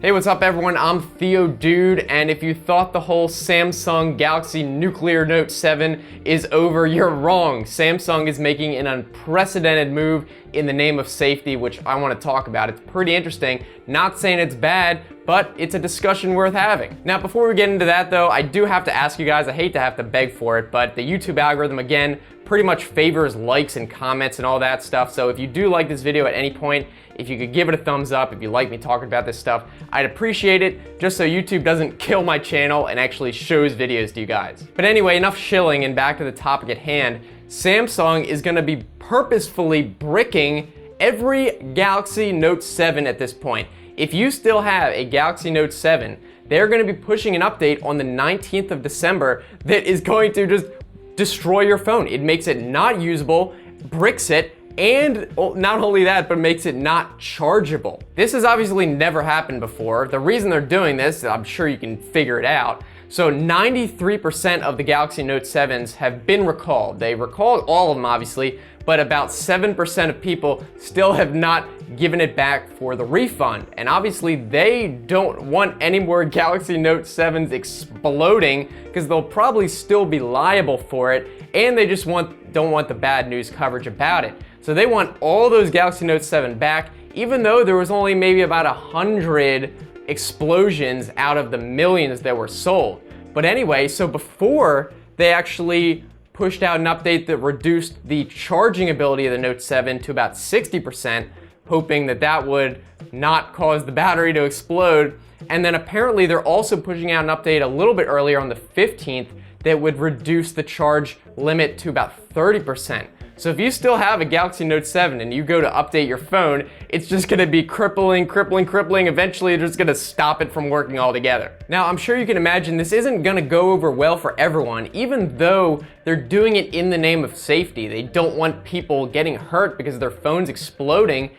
Hey, what's up everyone? I'm ThioJoe, and if you thought the whole Samsung Galaxy Nuclear Note 7 is over, you're wrong. Samsung is making an unprecedented move in the name of safety, which I want to talk about. It's pretty interesting. Not saying it's bad, but it's a discussion worth having. Now, before we get into that though, I do have to ask you guys, I hate to have to beg for it, but the YouTube algorithm, again, pretty much favors likes and comments and all that stuff. So if you do like this video at any point, if you could give it a thumbs up, if you like me talking about this stuff, I'd appreciate it, just so YouTube doesn't kill my channel and actually shows videos to you guys. But anyway, enough shilling and back to the topic at hand. Samsung is gonna be purposefully bricking every Galaxy Note 7 at this point. If you still have a Galaxy Note 7, they're gonna be pushing an update on the 19th of December that is going to just destroy your phone. It makes it not usable, bricks it, and not only that, but makes it not chargeable. This has obviously never happened before. The reason they're doing this, I'm sure you can figure it out. So 93% of the Galaxy Note 7s have been recalled. They recalled all of them, obviously, but about 7% of people still have not given it back for the refund. And obviously they don't want any more Galaxy Note 7s exploding, because they'll probably still be liable for it, and they just don't want the bad news coverage about it. So they want all those Galaxy Note 7 back, even though there was only maybe about 100 explosions out of the millions that were sold. But anyway, so before they actually pushed out an update that reduced the charging ability of the Note 7 to about 60%, hoping that that would not cause the battery to explode. And then apparently they're also pushing out an update a little bit earlier on the 15th that would reduce the charge limit to about 30%. So if you still have a Galaxy Note 7 and you go to update your phone, it's just gonna be crippling. Eventually they're just gonna stop it from working altogether. Now, I'm sure you can imagine this isn't gonna go over well for everyone, even though they're doing it in the name of safety. They don't want people getting hurt because their phone's exploding.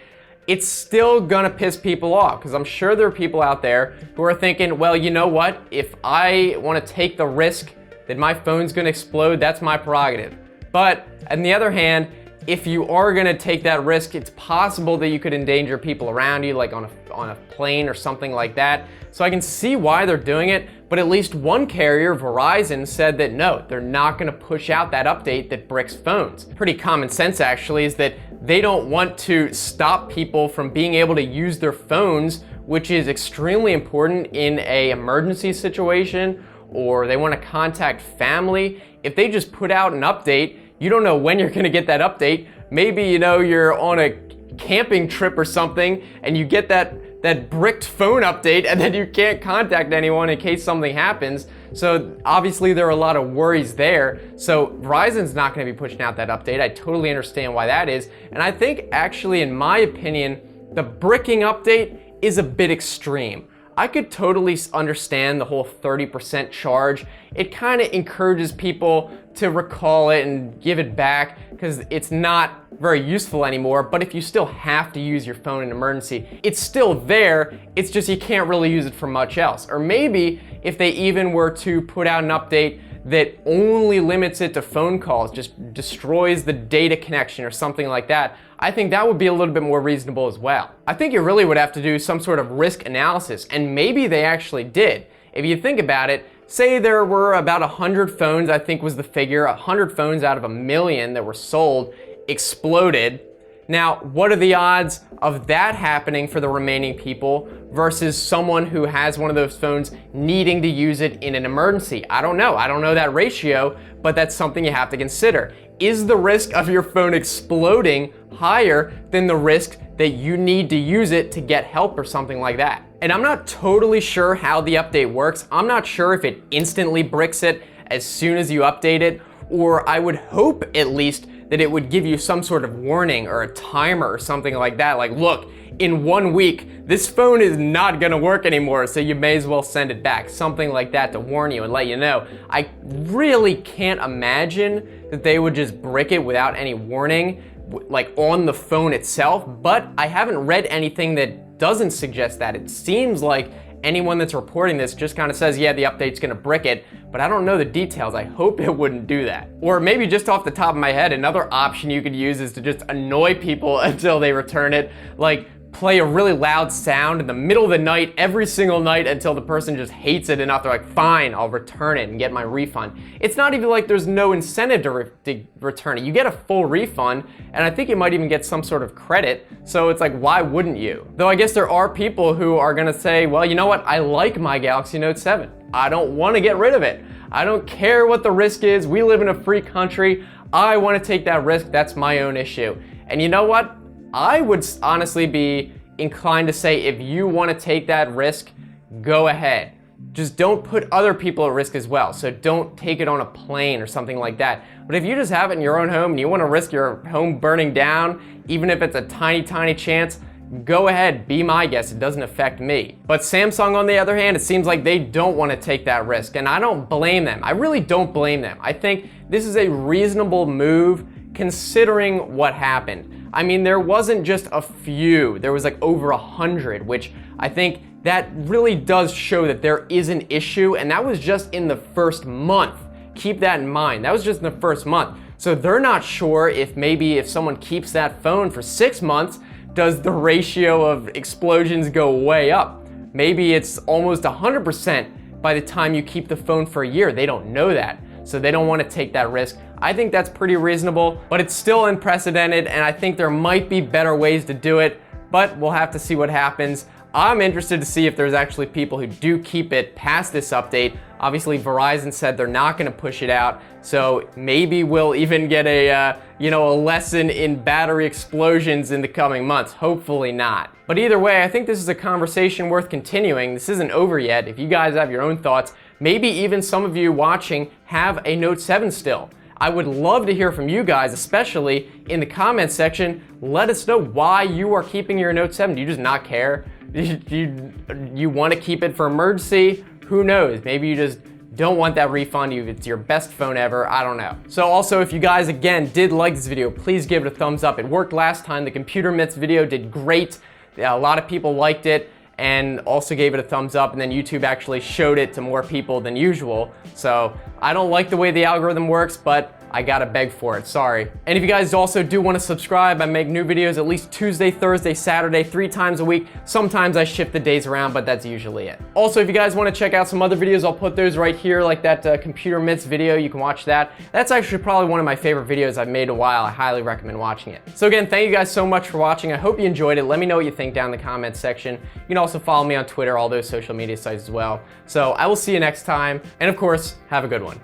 It's still gonna piss people off, because I'm sure there are people out there who are thinking, well, you know what? If I wanna take the risk that my phone's gonna explode, that's my prerogative. But on the other hand, if you are gonna take that risk, it's possible that you could endanger people around you, like on a plane or something like that. So I can see why they're doing it, but at least one carrier, Verizon, said that no, they're not gonna push out that update that bricks phones. Pretty common sense actually is that they don't want to stop people from being able to use their phones, which is extremely important in an emergency situation, or they wanna contact family. If they just put out an update, you don't know when you're gonna get that update. Maybe, you know, you're on a camping trip or something and you get that bricked phone update and then you can't contact anyone in case something happens. So obviously there are a lot of worries there. So Verizon's not gonna be pushing out that update. I totally understand why that is. And I think actually, in my opinion, the bricking update is a bit extreme. I could totally understand the whole 30% charge. It kind of encourages people to recall it and give it back because it's not very useful anymore. But if you still have to use your phone in an emergency, it's still there. It's just you can't really use it for much else. Or maybe if they even were to put out an update that only limits it to phone calls, just destroys the data connection or something like that, I think that would be a little bit more reasonable as well. I think you really would have to do some sort of risk analysis, and maybe they actually did. If you think about it, say there were about 100 phones, I think was the figure, 100 phones out of 1 million that were sold exploded. Now, what are the odds of that happening for the remaining people versus someone who has one of those phones needing to use it in an emergency? I don't know. I don't know that ratio, but that's something you have to consider. Is the risk of your phone exploding higher than the risk that you need to use it to get help or something like that? And I'm not totally sure how the update works. I'm not sure if it instantly bricks it as soon as you update it, or I would hope at least that it would give you some sort of warning or a timer or something like that. Like, look, in 1 week, this phone is not gonna work anymore, so you may as well send it back. Something like that to warn you and let you know. I really can't imagine that they would just brick it without any warning, like on the phone itself, but I haven't read anything that doesn't suggest that. It seems like anyone that's reporting this just kind of says, yeah, the update's gonna brick it, but I don't know the details. I hope it wouldn't do that. Or maybe just off the top of my head, another option you could use is to just annoy people until they return it. Like, play a really loud sound in the middle of the night every single night until the person just hates it enough. They're like, fine, I'll return it and get my refund. It's not even like there's no incentive to return it. You get a full refund, and I think you might even get some sort of credit. So it's like, why wouldn't you? Though I guess there are people who are gonna say, well, you know what? I like my Galaxy Note 7. I don't wanna get rid of it. I don't care what the risk is. We live in a free country. I wanna take that risk. That's my own issue. And you know what? I would honestly be inclined to say if you want to take that risk, go ahead. Just don't put other people at risk as well. So don't take it on a plane or something like that. But if you just have it in your own home and you want to risk your home burning down, even if it's a tiny, tiny chance, go ahead, be my guest. It doesn't affect me. But Samsung, on the other hand, it seems like they don't want to take that risk. And I don't blame them. I really don't blame them. I think this is a reasonable move considering what happened. I mean, there wasn't just a few, there was like over 100, which I think that really does show that there is an issue, and that was just in the first month. Keep that in mind, that was just in the first month. So they're not sure if maybe if someone keeps that phone for 6 months, does the ratio of explosions go way up? Maybe it's almost 100% by the time you keep the phone for a year. They don't know that, so they don't want to take that risk. I think that's pretty reasonable, but it's still unprecedented, and I think there might be better ways to do it, but we'll have to see what happens. I'm interested to see if there's actually people who do keep it past this update. Obviously, Verizon said they're not gonna push it out, so maybe we'll even get a lesson in battery explosions in the coming months. Hopefully not. But either way, I think this is a conversation worth continuing. This isn't over yet. If you guys have your own thoughts, maybe even some of you watching have a Note 7 still. I would love to hear from you guys, especially in the comments section. Let us know why you are keeping your Note 7. Do you just not care? Do you want to keep it for emergency? Who knows? Maybe you just don't want that refund. It's your best phone ever. I don't know. So also, if you guys, again, did like this video, please give it a thumbs up. It worked last time. The computer myths video did great. A lot of people liked it and also gave it a thumbs up, and then YouTube actually showed it to more people than usual. So I don't like the way the algorithm works, but I gotta beg for it, sorry. And if you guys also do want to subscribe, I make new videos at least Tuesday, Thursday, Saturday, 3 times a week. Sometimes I shift the days around, but that's usually it. Also, if you guys want to check out some other videos, I'll put those right here, like that computer myths video. You can watch that. That's actually probably one of my favorite videos I've made in a while. I highly recommend watching it. So again, thank you guys so much for watching. I hope you enjoyed it. Let me know what you think down in the comments section. You can also follow me on Twitter, all those social media sites as well. So I will see you next time. And of course, have a good one.